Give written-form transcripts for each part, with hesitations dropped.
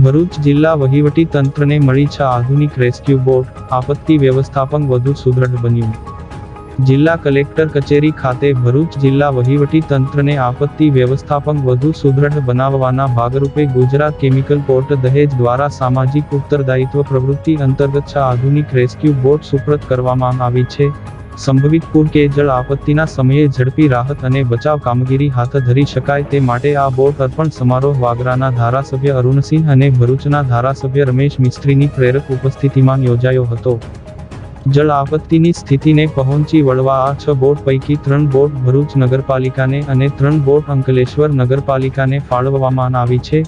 ભરૂચ જિલ્લા વહીવટી તંત્રને મળી 6 આધુનિક રેસ્ક્યુ બોટ, આપત્તિ વ્યવસ્થાપન વધુ સુદૃઢ બન્યું. જિલ્લા કલેક્ટર કચેરી ખાતે ભરૂચ જિલ્લા વહીવટી તંત્રને આપત્તિ વ્યવસ્થાપન વધુ સુદૃઢ બનાવવાના ભાગરૂપે ગુજરાત કેમિકલ પોર્ટ દહેજ દ્વારા સામાજિક ઉત્તરદાયિત્વ પ્રવૃત્તિ અંતર્ગત 6 આધુનિક રેસ્ક્યુ બોટ સુપ્રત કરવામાં આવી છે. સંભવિત પૂર કે જળ આપત્તિના સમયે ઝડપી રાહત અને બચાવ કામગીરી હાથ ધરી શકાય તે માટે આ બોટ અર્પણ સમારોહ વાગરાના ધારાસભ્ય અરુણસિંહ અને ભરૂચના ધારાસભ્ય રમેશ મિસ્ત્રીની પ્રેરક ઉપસ્થિતિમાં યોજાયો હતો. જળ આપત્તિની સ્થિતિને પહોંચી વળવા આ 6 બોટ પૈકી 3 બોટ ભરૂચ નગરપાલિકાને અને 3 બોટ અંકલેશ્વર નગરપાલિકાને ફાળવવામાં આવી છે.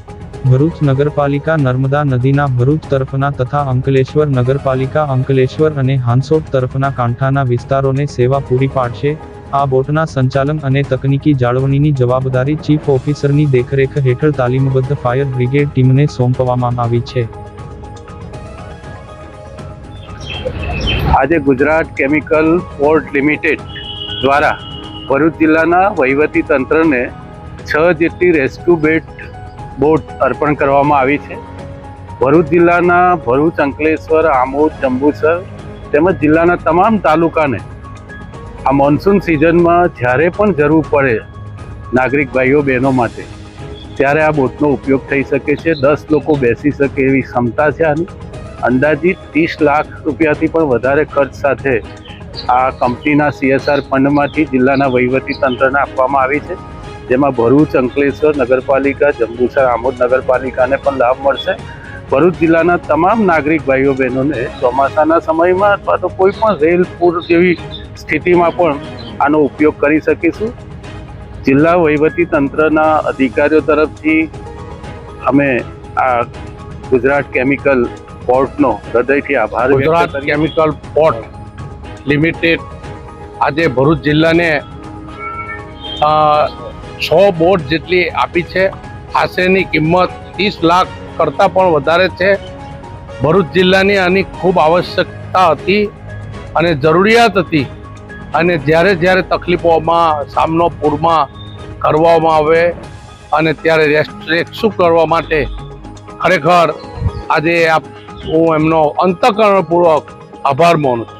ભરૂચ નગરપાલિકા નર્મદા નદીના ભરૂચ તરફના તથા અંકલેશ્વર નગરપાલિકા અંકલેશ્વર અને હાંસોટ તરફના કાંઠાના વિસ્તારોને સેવા પૂરી પાડશે. આ બોટના સંચાલન અને તકનીકી જાળવણીની જવાબદારી ચીફ ઓફિસરની દેખરેખ હેઠળ તાલીમબદ્ધ ફાયર બ્રિગેડ ટીમને સોંપવામાં આવી છે. આજે ગુજરાત કેમિકલ પોર્ટ લિમિટેડ દ્વારા ભરૂચ જિલ્લાના વહીવટી તંત્રને 6 જેટલી રેસ્ક્યુ બોટ અર્પણ કરવામાં આવી છે. ભરૂચ જિલ્લાના ભરૂચ, અંકલેશ્વર, આમોદ, જંબુસર તેમજ જિલ્લાના તમામ તાલુકાને આ મોન્સૂન સિઝનમાં જ્યારે પણ જરૂર પડે નાગરિક ભાઈઓ બહેનો માટે ત્યારે આ બોટનો ઉપયોગ થઈ શકે છે. 10 લોકો બેસી શકે એવી ક્ષમતા છે આની. અંદાજિત 30 લાખ રૂપિયાથી પણ વધારે ખર્ચ સાથે આ કંપનીના CSR ફંડમાંથી જિલ્લાના વહીવટી તંત્રને આપવામાં આવી છે, જેમાં ભરૂચ, અંકલેશ્વર નગરપાલિકા, જંબુસર, આમોદ નગરપાલિકાને પણ લાભ મળશે. ભરૂચ જિલ્લાના તમામ નાગરિક ભાઈઓ બહેનોને ચોમાસાના સમયમાં અથવા તો કોઈ પણ રેલ પૂર જેવી સ્થિતિમાં પણ આનો ઉપયોગ કરી શકીશું. જિલ્લા વહીવટી તંત્રના અધિકારીઓ તરફથી અમે આ ગુજરાત કેમિકલ પોર્ટનો હૃદયથી આભાર. ગુજરાત કેમિકલ પોર્ટ લિમિટેડ આજે ભરૂચ જિલ્લાને 6 બોટ જેટલી આપી છે. આશરેની કિંમત 30 લાખ કરતાં પણ વધારે છે. ભરૂચ જિલ્લાની આની ખૂબ આવશ્યકતા હતી અને જરૂરિયાત હતી, અને જ્યારે તકલીફોમાં સામનો પૂરમાં કરવામાં આવે અને ત્યારે રેસ્ક્યુ કરવા માટે ખરેખર આજે હું એમનો અંતઃકરણપૂર્વક આભાર માનું છું.